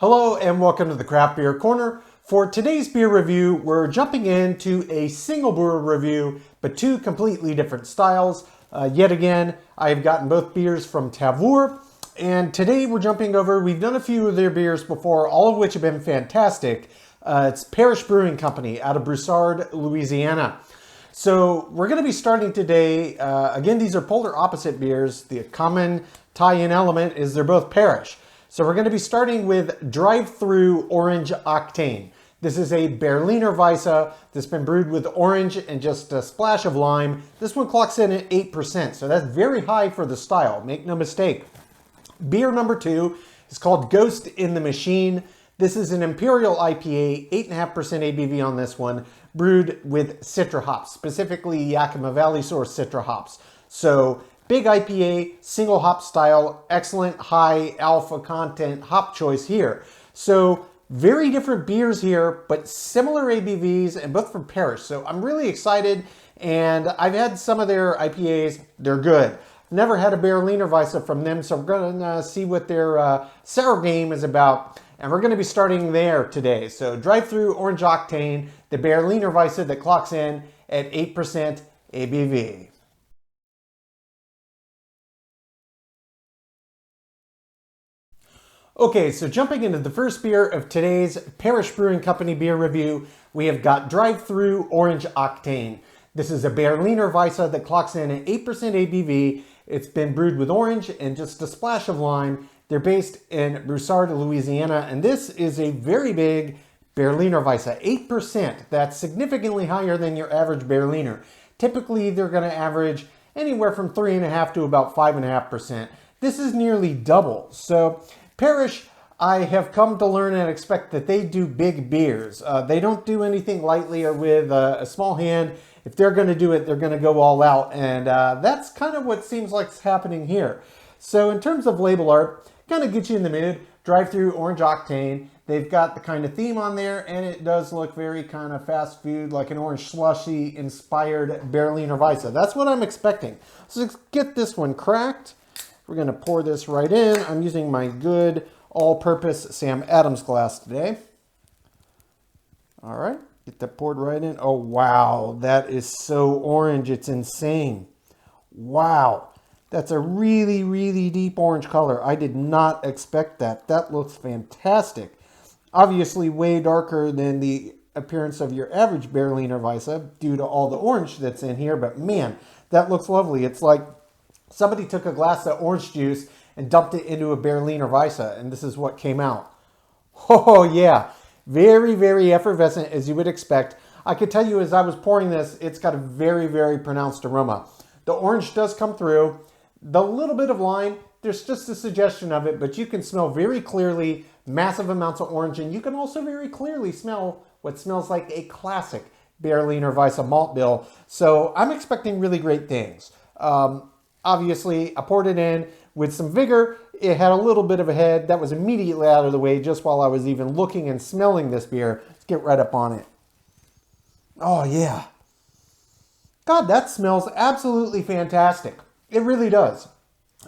Hello and welcome to the Craft Beer Corner. For today's beer review, we're jumping into a single brewer review, but two completely different styles. Yet again, I've gotten both beers from Tavour, and today we're jumping over, we've done a few of their beers before, all of which have been fantastic. It's Parish Brewing Company out of Broussard, Louisiana. So we're going to be starting today, again, these are polar opposite beers. The common tie-in element is they're both Parish. So we're going to be starting with Thru Orange Octane. This is a Berliner Weiße that's been brewed with orange and just a splash of lime. This one clocks in at 8%, so that's very high for the style, make no mistake. Beer number two is called Ghost in the Machine. This is an Imperial IPA, 8.5% ABV on this one, brewed with Citra hops, specifically Yakima Valley source Citra hops. So big IPA, single hop style, excellent high alpha content hop choice here. So very different beers here, but similar ABVs and both from Parish. So I'm really excited, and I've had some of their IPAs, they're good. Never had a Berliner Weiße from them, so we're gonna see what their sour game is about. And we're gonna be starting there today. So Thru Orange Octane, the Berliner Weiße that clocks in at 8% ABV. Okay, so jumping into the first beer of today's Parish Brewing Company beer review, we have got Thru Orange Octane. This is a Berliner Weiße that clocks in at 8% ABV. It's been brewed with orange and just a splash of lime. They're based in Broussard, Louisiana, and this is a very big Berliner Weiße, 8%. That's significantly higher than your average Berliner. Typically, they're going to average anywhere from 3.5% to about 5.5%. This is nearly double. So Parish, I have come to learn and expect that they do big beers. They don't do anything lightly or with a small hand. If they're going to do it, they're going to go all out. And that's kind of what seems like is happening here. So in terms of label art, kind of get you in the mood. Thru Orange Octane. They've got the kind of theme on there, and it does look very kind of fast food, like an orange slushy inspired Berliner Weiße. That's what I'm expecting. So let's get this one cracked. We're going to pour this right in. I'm using my good all-purpose Sam Adams glass today. All right, get that poured right in. Oh, wow, that is so orange. It's insane. Wow, that's a really, really deep orange color. I did not expect that. That looks fantastic. Obviously, way darker than the appearance of your average Berliner Weiße due to all the orange that's in here. But man, that looks lovely. It's like somebody took a glass of orange juice and dumped it into a Berliner Weiße, and this is what came out. Oh yeah, very, very effervescent as you would expect. I could tell you as I was pouring this, it's got a very, very pronounced aroma. The orange does come through. The little bit of lime, there's just a suggestion of it, but you can smell very clearly massive amounts of orange, and you can also very clearly smell what smells like a classic Berliner Weiße malt bill. So I'm expecting really great things. Obviously, I poured it in with some vigor. It had a little bit of a head. That was immediately out of the way just while I was even looking and smelling this beer. Let's get right up on it. Oh, yeah. God, that smells absolutely fantastic. It really does.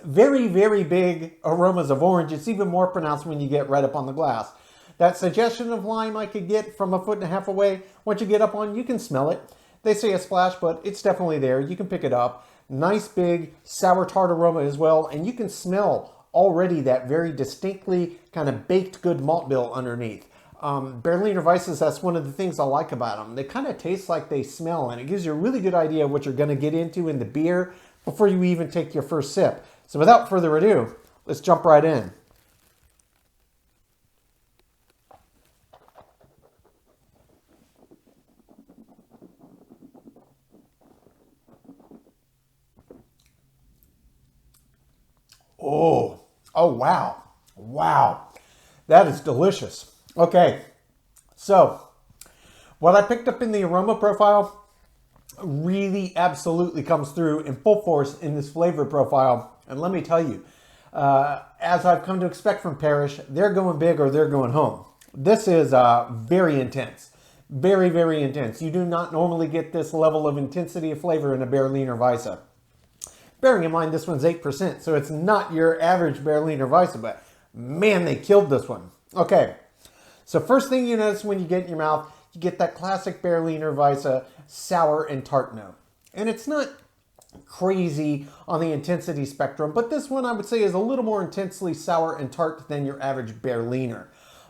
Very, very big aromas of orange. It's even more pronounced when you get right up on the glass. That suggestion of lime I could get from 1.5 feet away, once you get up on, you can smell it. They say a splash, but it's definitely there. You can pick it up. Nice big sour tart aroma as well, and you can smell already that very distinctly kind of baked good malt bill underneath. Berliner Weisses, that's one of the things I like about them. They kind of taste like they smell, and it gives you a really good idea of what you're going to get into in the beer before you even take your first sip. So without further ado, let's jump right in. Oh, wow. Wow. That is delicious. Okay. So, what I picked up in the aroma profile really absolutely comes through in full force in this flavor profile. And let me tell you, as I've come to expect from Parish, they're going big or they're going home. This is very intense. Very, very intense. You do not normally get this level of intensity of flavor in a Berliner Weiße. Bearing in mind this one's 8%, so it's not your average Berliner Weiße, but man, they killed this one. Okay, so first thing you notice when you get in your mouth, you get that classic Berliner Weisse sour and tart note. And it's not crazy on the intensity spectrum, but this one I would say is a little more intensely sour and tart than your average Berliner.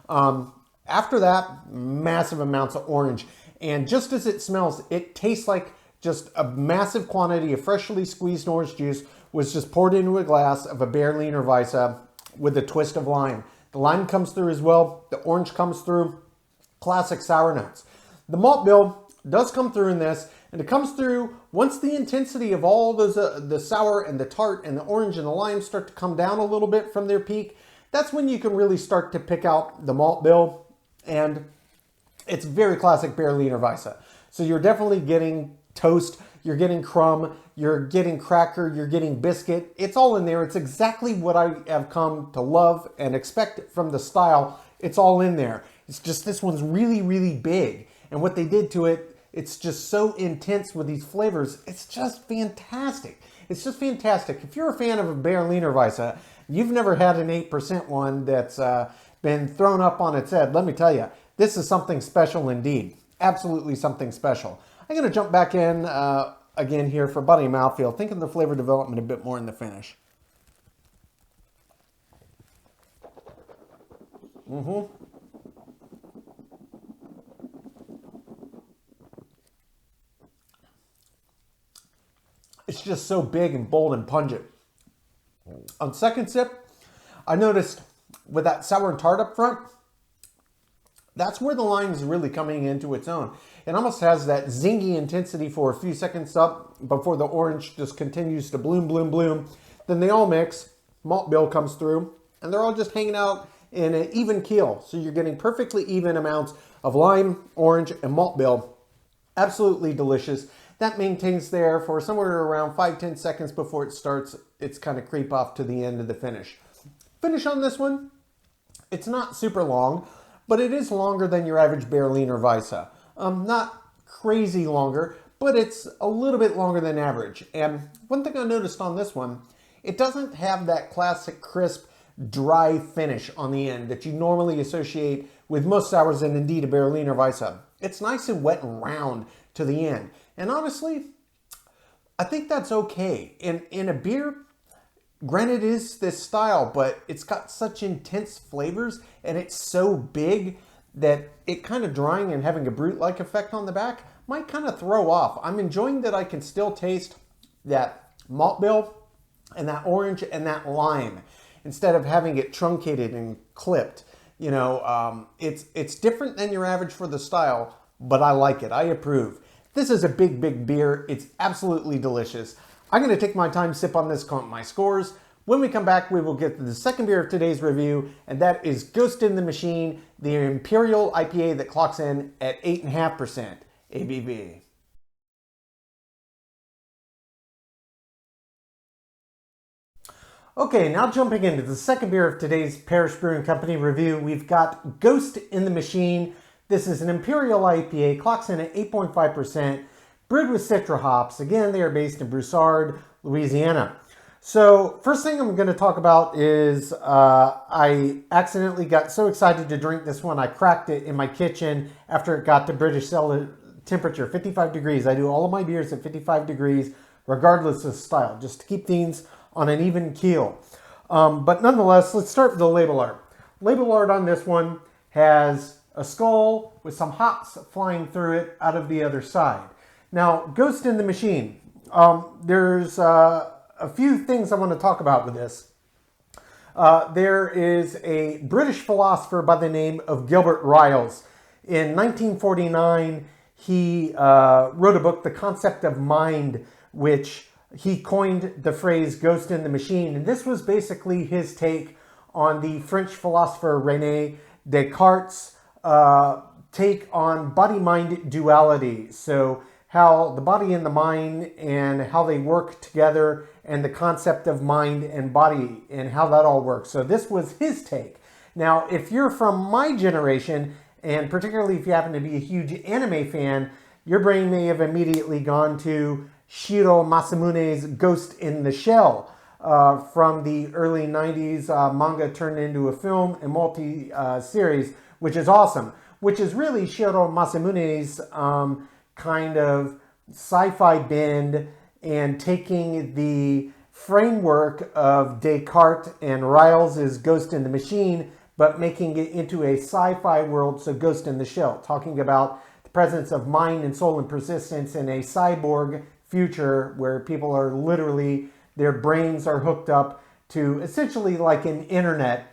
After that, massive amounts of orange. And just as it smells, it tastes like just a massive quantity of freshly squeezed orange juice was just poured into a glass of a Berliner Weisse with a twist of lime. The lime comes through as well. The orange comes through. Classic sour notes. The malt bill does come through in this, and it comes through once the intensity of all those, the sour and the tart and the orange and the lime start to come down a little bit from their peak. That's when you can really start to pick out the malt bill, and it's very classic Berliner Weisse. So you're definitely getting toast, you're getting crumb, you're getting cracker, you're getting biscuit. It's all in there. It's exactly what I have come to love and expect from the style. It's all in there. It's just this one's really, really big. And what they did to it, it's just so intense with these flavors. It's just fantastic. It's just fantastic. If you're a fan of a Berliner Weisse, you've never had an 8% one that's been thrown up on its head, let me tell you, this is something special indeed. Absolutely something special. I'm going to jump back in again here for body and mouthfeel, thinking the flavor development a bit more in the finish. It's just so big and bold and pungent. On second sip, I noticed with that sour and tart up front, that's where the lime is really coming into its own. It almost has that zingy intensity for a few seconds up before the orange just continues to bloom, bloom, bloom. Then they all mix, malt bill comes through, and they're all just hanging out in an even keel. So you're getting perfectly even amounts of lime, orange, and malt bill. Absolutely delicious. That maintains there for somewhere around 5-10 seconds before it starts its kind of creep off to the end of the finish. Finish on this one, it's not super long, but it is longer than your average Berliner Weisse. Not crazy longer, but it's a little bit longer than average. And one thing I noticed on this one, it doesn't have that classic crisp, dry finish on the end that you normally associate with most sours and indeed a Berliner Weisse. It's nice and wet and round to the end. And honestly, I think that's okay. In a beer, granted it is this style, but it's got such intense flavors and it's so big that it kind of drying and having a brute-like effect on the back might kind of throw off. I'm enjoying that I can still taste that malt bill and that orange and that lime instead of having it truncated and clipped. You know, it's different than your average for the style, but I like it. I approve. This is a big, big beer. It's absolutely delicious. I'm going to take my time, sip on this, count my scores. When we come back, we will get to the second beer of today's review, and that is Ghost in the Machine, the Imperial IPA that clocks in at 8.5% ABV. Okay, now jumping into the second beer of today's Parish Brewing Company review, we've got Ghost in the Machine. This is an Imperial IPA, clocks in at 8.5%, brewed with Citra hops. Again, they are based in Broussard, Louisiana. So first thing I'm going to talk about is I accidentally got so excited to drink this one, I cracked it in my kitchen after it got to British cellar temperature, 55 degrees. I do all of my beers at 55 degrees, regardless of style, just to keep things on an even keel. But nonetheless, let's start with the label art. Label art on this one has a skull with some hops flying through it out of the other side. Now, Ghost in the Machine. There's a few things I want to talk about with this. There is a British philosopher by the name of Gilbert Ryle. In 1949, he wrote a book, The Concept of Mind, which he coined the phrase Ghost in the Machine. And this was basically his take on the French philosopher René Descartes' take on body-mind duality. So how the body and the mind and how they work together and the concept of mind and body and how that all works. So this was his take. Now, if you're from my generation, and particularly if you happen to be a huge anime fan, your brain may have immediately gone to Shiro Masamune's Ghost in the Shell. from the early 90s. Manga turned into a film and multi-series, which is awesome, which is really Shiro Masamune's kind of sci-fi bend and taking the framework of Descartes and Riles' Ghost in the Machine, but making it into a sci-fi world, so Ghost in the Shell, talking about the presence of mind and soul and persistence in a cyborg future where people are literally, their brains are hooked up to essentially like an internet.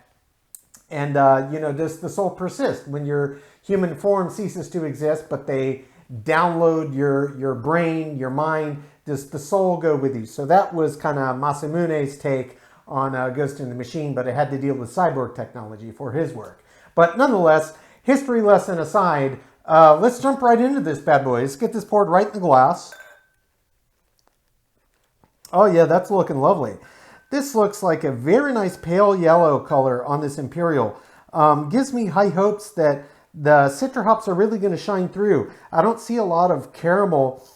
And, does the soul persist when your human form ceases to exist, but they download your brain, your mind? Does the soul go with you? So that was kind of Masamune's take on Ghost in the Machine, but it had to deal with cyborg technology for his work. But nonetheless, history lesson aside, let's jump right into this bad boy. Let's get this poured right in the glass. Oh yeah, that's looking lovely. This looks like a very nice pale yellow color on this Imperial. Gives me high hopes that the Citra hops are really going to shine through. I don't see a lot of caramel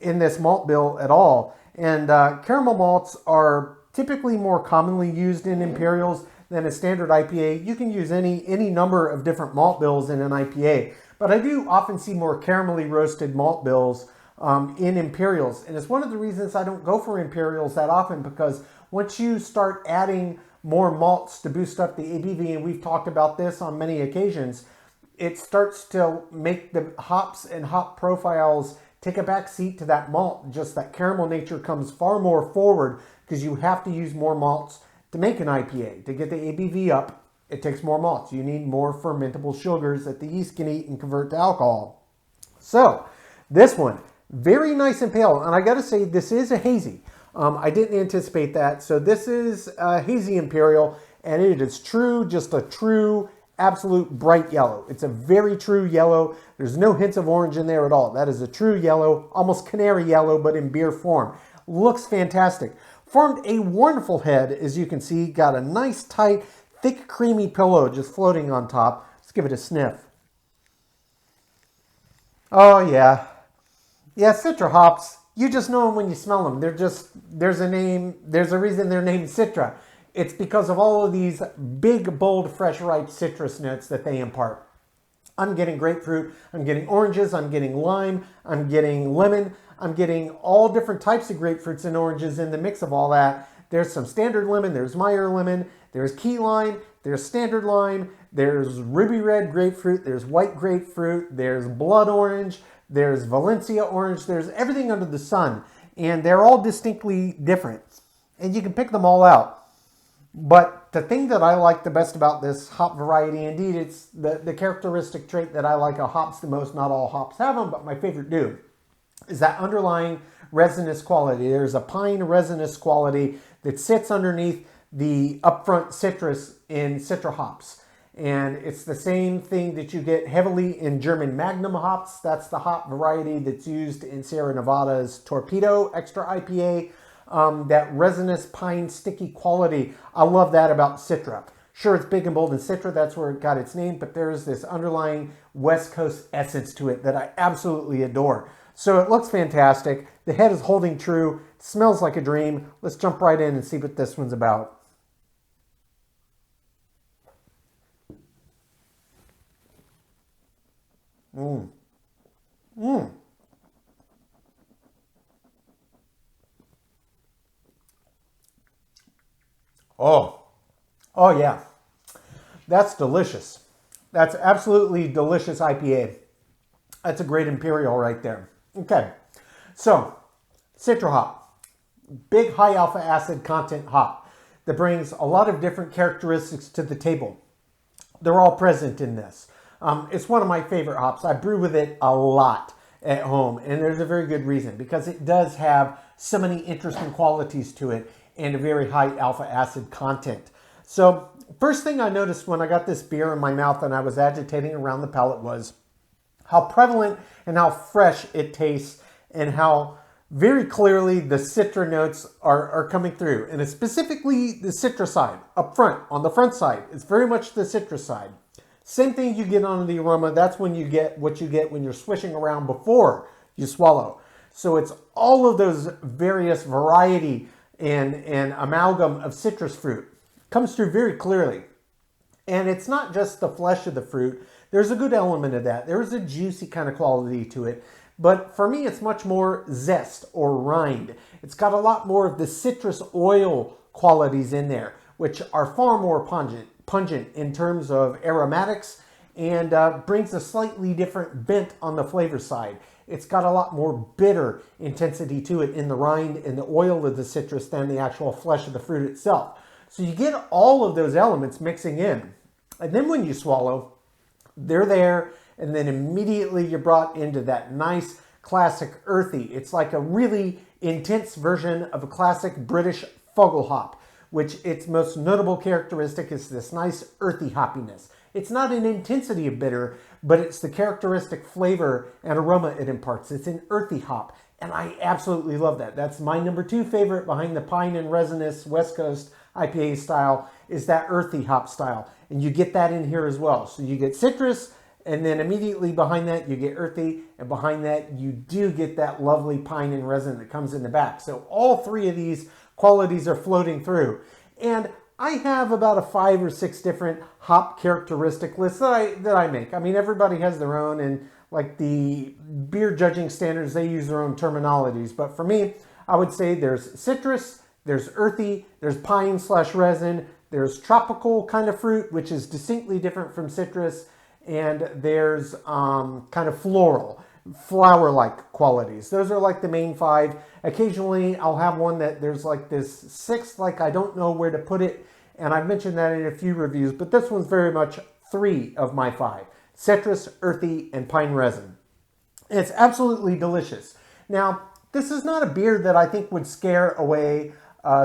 in this malt bill at all. And caramel malts are typically more commonly used in Imperials than a standard IPA. You can use any number of different malt bills in an IPA. But I do often see more caramelly roasted malt bills in Imperials. And it's one of the reasons I don't go for Imperials that often, because once you start adding more malts to boost up the ABV, and we've talked about this on many occasions, it starts to make the hops and hop profiles take a back seat to that malt. Just that caramel nature comes far more forward because you have to use more malts to make an IPA. To get the ABV up, it takes more malts. You need more fermentable sugars that the yeast can eat and convert to alcohol. So this one, very nice and pale. And I got to say, this is a hazy. I didn't anticipate that. So this is a hazy Imperial, and it is true, just a true, absolute bright yellow. It's a very true yellow. There's no hints of orange in there at all. That is a true yellow, almost canary yellow, but in beer form. Looks fantastic. Formed a wonderful head, as you can see. Got a nice, tight, thick, creamy pillow just floating on top. Let's give it a sniff. Oh, yeah. Yeah, Citra hops, you just know them when you smell them. They're just, there's a reason they're named Citra. It's because of all of these big, bold, fresh, ripe citrus notes that they impart. I'm getting grapefruit, I'm getting oranges, I'm getting lime, I'm getting lemon, I'm getting all different types of grapefruits and oranges in the mix of all that. There's some standard lemon, there's Meyer lemon, there's key lime, there's standard lime, there's ruby red grapefruit, there's white grapefruit, there's blood orange, there's Valencia orange, there's everything under the sun. And they're all distinctly different. And you can pick them all out. But the thing that I like the best about this hop variety, indeed, it's the characteristic trait that I like of hops the most. Not all hops have them, but my favorite do, is that underlying resinous quality. There's a pine resinous quality that sits underneath the upfront citrus in Citra hops. And it's the same thing that you get heavily in German Magnum hops. That's the hop variety that's used in Sierra Nevada's Torpedo Extra IPA. That resinous pine sticky quality. I love that about Citra. Sure, it's big and bold in Citra, that's where it got its name, but there's this underlying West Coast essence to it that I absolutely adore. So it looks fantastic. The head is holding true. It smells like a dream. Let's jump right in and see what this one's about. Mmm. Mmm. Oh yeah, that's delicious. That's absolutely delicious IPA. That's a great Imperial right there. Okay, so Citra hop, big high alpha acid content hop that brings a lot of different characteristics to the table. They're all present in this. It's one of my favorite hops. I brew with it a lot at home, and there's a very good reason, because it does have so many interesting qualities to it and a very high alpha acid content. So first thing I noticed when I got this beer in my mouth and I was agitating around the palate was how prevalent and how fresh it tastes, and how very clearly the Citra notes are coming through. And it's specifically the Citra side up front, on the front side. It's very much the Citra side. Same thing you get on the aroma. That's when you get what you get when you're swishing around before you swallow. So it's all of those various variety and an amalgam of citrus fruit. Comes through very clearly. And it's not just the flesh of the fruit. There's a good element of that. There is a juicy kind of quality to it. But for me, it's much more zest or rind. It's got a lot more of the citrus oil qualities in there, which are far more pungent in terms of aromatics, and brings a slightly different bent on the flavor side. It's got a lot more bitter intensity to it in the rind and the oil of the citrus than the actual flesh of the fruit itself. So you get all of those elements mixing in. And then when you swallow, they're there, and then immediately you're brought into that nice classic earthy. It's like a really intense version of a classic British Fogelhop, which its most notable characteristic is this nice earthy hoppiness. It's not an intensity of bitter, but it's the characteristic flavor and aroma it imparts. It's an earthy hop, and I absolutely love that. That's my number 2 favorite behind the pine and resinous West Coast IPA style, is that earthy hop style. And you get that in here as well. So you get citrus, and then immediately behind that you get earthy, and behind that you do get that lovely pine and resin that comes in the back. So all 3 of these qualities are floating through. And I have about a 5 or 6 different hop characteristic lists that I make. I mean, everybody has their own, and like the beer judging standards, they use their own terminologies. But for me, I would say there's citrus, there's earthy, there's pine/resin, there's tropical kind of fruit, which is distinctly different from citrus, and there's kind of floral, flower-like qualities. Those are like the main 5. Occasionally, I'll have one that there's like this 6th, like I don't know where to put it, and I've mentioned that in a few reviews, but this one's very much 3 of my 5. Citrus, earthy, and pine resin. And it's absolutely delicious. Now, this is not a beer that I think would scare away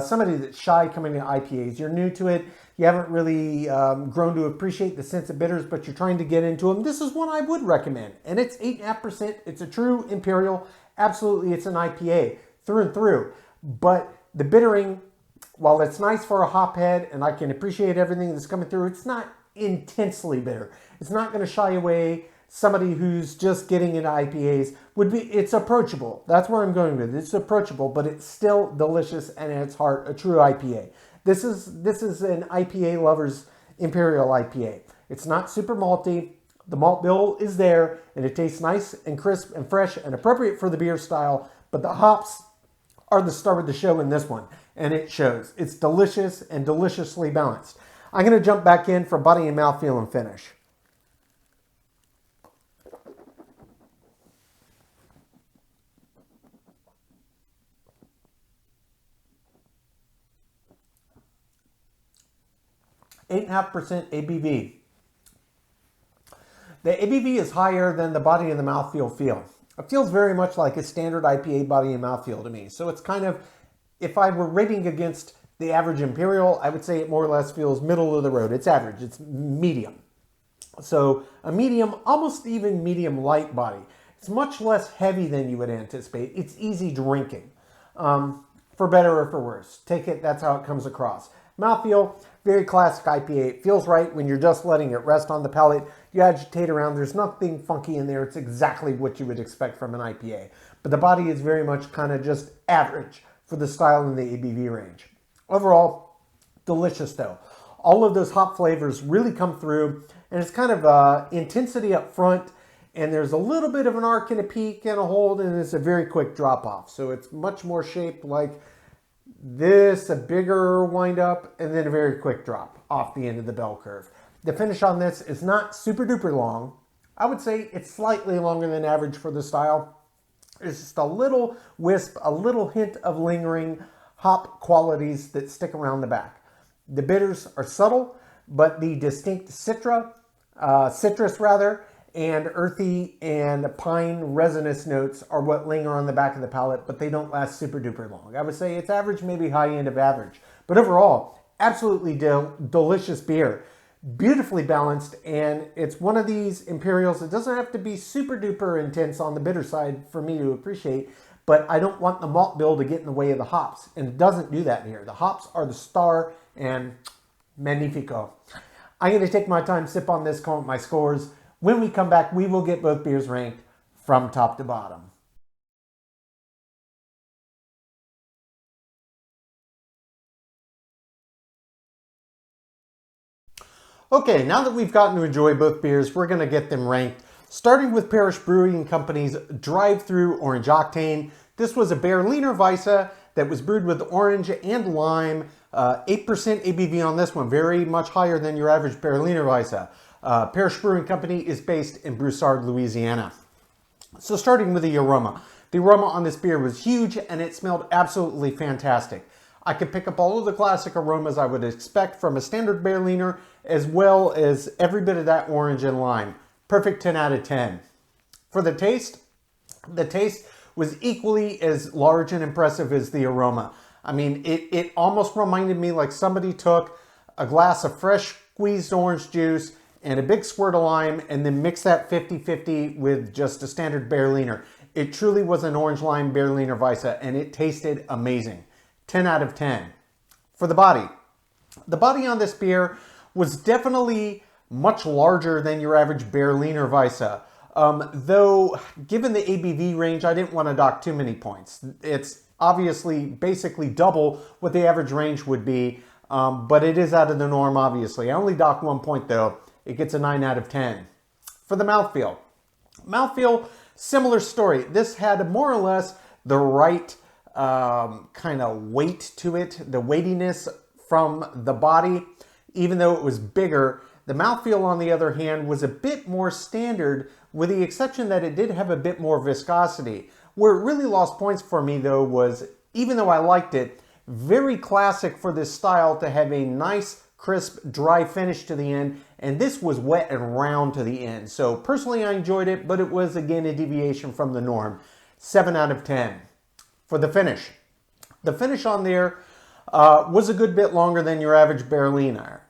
somebody that's shy coming to IPAs. You're new to it. You haven't really grown to appreciate the sense of bitters, but you're trying to get into them. This is one I would recommend. And it's 8.5%. It's a true Imperial. Absolutely, it's an IPA through and through. But the bittering, while it's nice for a hop head, and I can appreciate everything that's coming through, it's not intensely bitter. It's not going to shy away somebody who's just getting into IPAs. It's approachable. That's where I'm going with it. It's approachable, but it's still delicious, and at its heart, a true IPA. This is an IPA lover's Imperial IPA. It's not super malty. The malt bill is there, and it tastes nice and crisp and fresh and appropriate for the beer style, but the hops are the star of the show in this one, and it shows. It's delicious and deliciously balanced. I'm going to jump back in for body and mouthfeel and finish. (8.5% ABV). The ABV is higher than the body and the mouthfeel feel. It feels very much like a standard IPA body and mouthfeel to me. So it's kind of, if I were rating against the average Imperial, I would say it more or less feels middle of the road. It's average. It's medium. So a medium, almost even medium light body. It's much less heavy than you would anticipate. It's easy drinking, for better or for worse. Take it, that's how it comes across. Mouthfeel, very classic IPA. It feels right when you're just letting it rest on the palate. You agitate around, there's nothing funky in there. It's exactly what you would expect from an IPA. But the body is very much kind of just average for the style and the ABV range. Overall, delicious though. All of those hop flavors really come through, and it's kind of intensity up front, and there's a little bit of an arc and a peak and a hold, and it's a very quick drop off. So it's much more shaped like this, a bigger wind up, and then a very quick drop off the end of the bell curve. The finish on this is not super duper long. I would say it's slightly longer than average for the style. It's just a little wisp, a little hint of lingering hop qualities that stick around the back. The bitters are subtle, but the distinct citrus and earthy and pine resinous notes are what linger on the back of the palate, but they don't last super duper long. I would say it's average, maybe high end of average. But overall, absolutely delicious beer. Beautifully balanced, and it's one of these Imperials that doesn't have to be super duper intense on the bitter side for me to appreciate, but I don't want the malt bill to get in the way of the hops, and it doesn't do that here. The hops are the star, and magnifico. I'm going to take my time, sip on this, count my scores. When we come back, we will get both beers ranked from top to bottom. Okay, now that we've gotten to enjoy both beers, we're going to get them ranked. Starting with Parish Brewing Company's Drive-Thru Orange Octane. This was a Berliner Weisse that was brewed with orange and lime. 8% ABV on this one, very much higher than your average Berliner Weisse. Parish Brewing Company is based in Broussard, Louisiana. So starting with the aroma. The aroma on this beer was huge and it smelled absolutely fantastic. I could pick up all of the classic aromas I would expect from a standard Berliner, as well as every bit of that orange and lime. Perfect 10 out of 10. For the taste was equally as large and impressive as the aroma. I mean, it almost reminded me like somebody took a glass of fresh squeezed orange juice and a big squirt of lime and then mixed that 50-50 with just a standard Berliner. It truly was an orange lime Berliner Weisse and it tasted amazing. 10 out of 10. For the body on this beer was definitely much larger than your average Berliner Weisse. Though, given the ABV range, I didn't want to dock too many points. It's obviously basically double what the average range would be, but it is out of the norm, obviously. I only docked 1 point, though. It gets a 9 out of 10. For the mouthfeel. Mouthfeel, similar story. This had more or less the right kind of weight to it, the weightiness from the body, even though it was bigger. The mouthfeel, on the other hand, was a bit more standard, with the exception that it did have a bit more viscosity. Where it really lost points for me, though, was, even though I liked it, very classic for this style to have a nice, crisp, dry finish to the end, and this was wet and round to the end. So personally, I enjoyed it, but it was, again, a deviation from the norm. 7 out of 10. For the finish. The finish on there was a good bit longer than your average Berliner.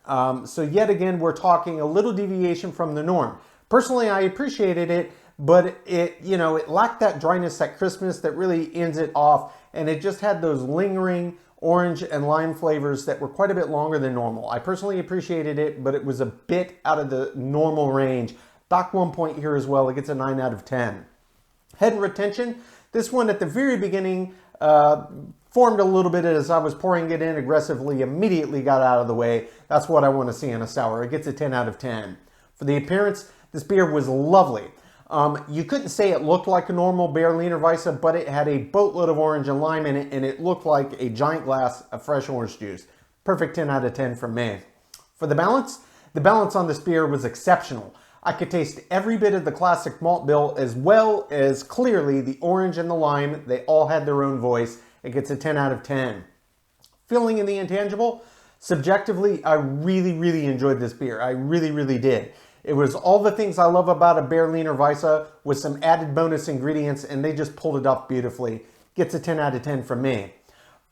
So yet again, we're talking a little deviation from the norm. Personally, I appreciated it, but it lacked that dryness, that crispness that really ends it off, and it just had those lingering orange and lime flavors that were quite a bit longer than normal. I personally appreciated it, but it was a bit out of the normal range. Dock 1 point here as well. It gets a 9 out of 10. Head retention. This one at the very beginning formed a little bit as I was pouring it in aggressively, immediately got out of the way. That's what I want to see in a sour. It gets a 10 out of 10. For the appearance, this beer was lovely. You couldn't say it looked like a normal Berliner Weisse, but it had a boatload of orange and lime in it, and it looked like a giant glass of fresh orange juice. Perfect 10 out of 10 from me. For the balance on this beer was exceptional. I could taste every bit of the classic malt bill, as well as clearly the orange and the lime. They all had their own voice. It gets a 10 out of 10. Feeling in the intangible, subjectively, I really enjoyed this beer. I really did. It was all the things I love about a Berliner Weisse with some added bonus ingredients, and they just pulled it off beautifully. Gets a 10 out of 10 from me.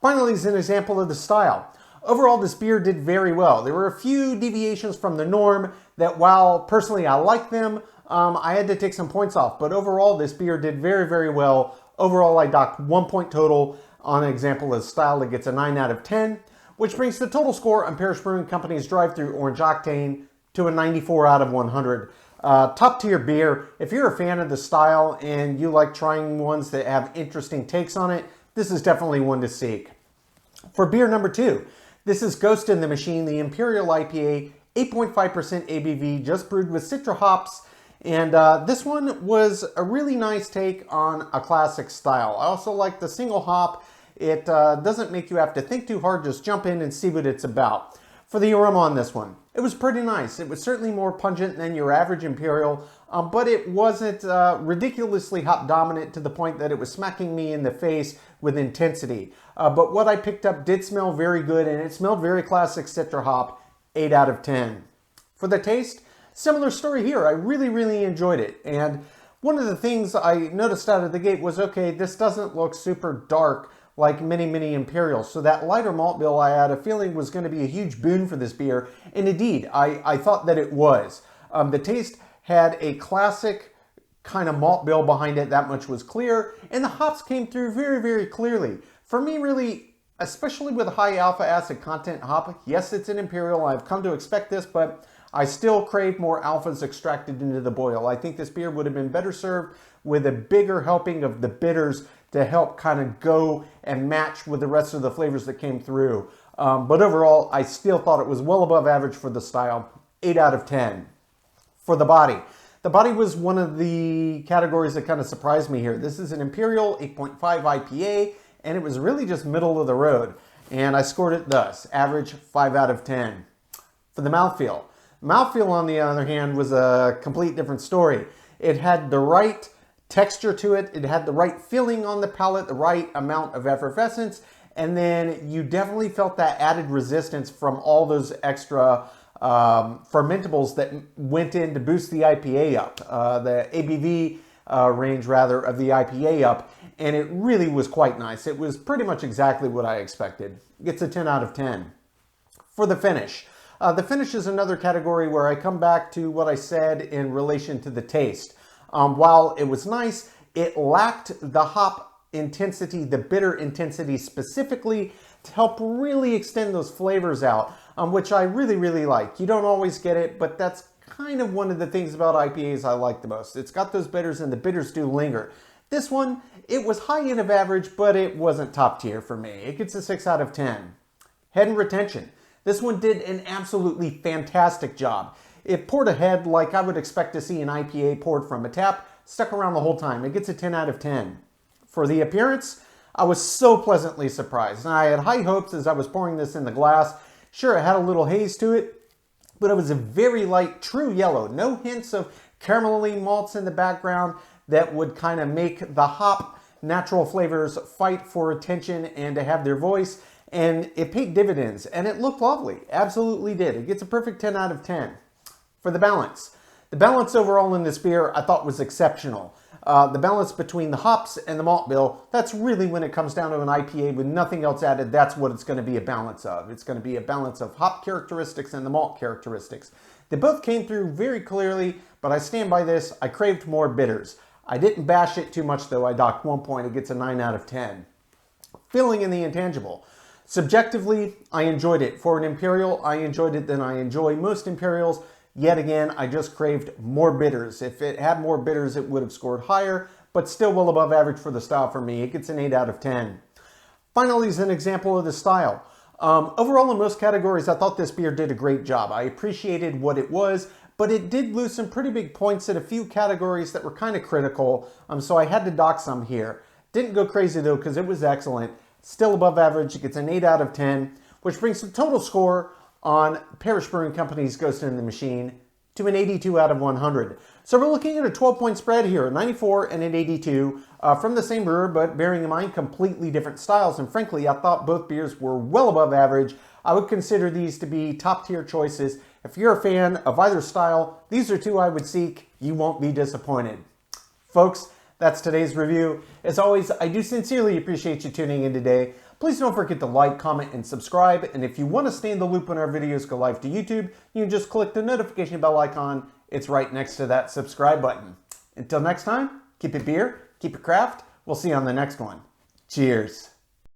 Finally, is an example of the style. Overall, this beer did very well. There were a few deviations from the norm that, while personally I like them, I had to take some points off. But overall, this beer did very well. Overall, I docked 1 point total on an example of style. It gets a 9 out of 10, which brings the total score on Parish Brewing Company's Drive-Thru Orange Octane to a 94 out of 100. Top tier beer. If you're a fan of the style and you like trying ones that have interesting takes on it, this is definitely one to seek. For beer number 2, this is Ghost in the Machine, the Imperial IPA, 8.5% ABV, just brewed with Citra hops. And this one was a really nice take on a classic style. I also like the single hop. It doesn't make you have to think too hard, just jump in and see what it's about. For the aroma on this one, it was pretty nice. It was certainly more pungent than your average Imperial, but it wasn't ridiculously hop dominant to the point that it was smacking me in the face with intensity. But what I picked up did smell very good, and it smelled very classic Citra hop, 8 out of 10. For the taste, similar story here. I really enjoyed it. And one of the things I noticed out of the gate was, okay, this doesn't look super dark like many Imperials. So that lighter malt bill, I had a feeling was going to be a huge boon for this beer. And indeed, I thought that it was. The taste had a classic kind of malt bill behind it. That much was clear. And the hops came through very clearly. For me, really, especially with high alpha acid content hop, yes, it's an Imperial. I've come to expect this, but I still crave more alphas extracted into the boil. I think this beer would have been better served with a bigger helping of the bitters to help kind of go and match with the rest of the flavors that came through. But overall, I still thought it was well above average for the style. 8 out of 10. For the body. The body was one of the categories that kind of surprised me here. This is an Imperial 8.5 IPA, and it was really just middle of the road. And I scored it thus, average 5 out of 10. For the mouthfeel. Mouthfeel, on the other hand, was a complete different story. It had the right texture to it. It had the right feeling on the palate, the right amount of effervescence, and then you definitely felt that added resistance from all those extra fermentables that went in to boost the IPA up, the ABV range rather of the IPA up, and it really was quite nice. It was pretty much exactly what I expected. It gets a 10 out of 10. For the finish. The finish is another category where I come back to what I said in relation to the taste. While it was nice, it lacked the hop intensity, the bitter intensity specifically to help really extend those flavors out, which I really like. You don't always get it, but that's kind of one of the things about IPAs I like the most. It's got those bitters, and the bitters do linger. This one, it was high end of average, but it wasn't top tier for me. It gets a 6 out of 10. Head and retention. This one did an absolutely fantastic job. It poured ahead like I would expect to see an IPA poured from a tap, stuck around the whole time. It gets a 10 out of 10. For the appearance, I was so pleasantly surprised. And I had high hopes as I was pouring this in the glass. Sure, it had a little haze to it, but it was a very light, true yellow. No hints of caramelly malts in the background that would kind of make the hop natural flavors fight for attention and to have their voice. And it paid dividends, and it looked lovely. Absolutely did. It gets a perfect 10 out of 10. For the balance. The balance overall in this beer I thought was exceptional. The balance between the hops and the malt bill, that's really when it comes down to an IPA with nothing else added, that's what it's going to be a balance of. It's going to be a balance of hop characteristics and the malt characteristics. They both came through very clearly, but I stand by this. I craved more bitters. I didn't bash it too much though. I docked 1 point. It gets a 9 out of 10. Filling in the intangible. Subjectively, I enjoyed it. For an Imperial, I enjoyed it than I enjoy most Imperials. Yet again, I just craved more bitters. If it had more bitters, it would have scored higher, but still well above average for the style for me. It gets an 8 out of 10. Finally is an example of the style. Overall, in most categories, I thought this beer did a great job. I appreciated what it was, but it did lose some pretty big points in a few categories that were kind of critical, so I had to dock some here. Didn't go crazy though, because it was excellent. Still above average. It gets an 8 out of 10, which brings the total score on Parish Brewing Company's Ghost in the Machine to an 82 out of 100. So we're looking at a 12-point spread here, a 94 and an 82 from the same brewer, but bearing in mind completely different styles. And frankly, I thought both beers were well above average. I would consider these to be top-tier choices. If you're a fan of either style, these are two I would seek. You won't be disappointed. Folks, that's today's review. As always, I do sincerely appreciate you tuning in today. Please don't forget to like, comment, and subscribe. And if you want to stay in the loop when our videos go live to YouTube, you can just click the notification bell icon. It's right next to that subscribe button. Until next time, keep it beer, keep it craft. We'll see you on the next one. Cheers.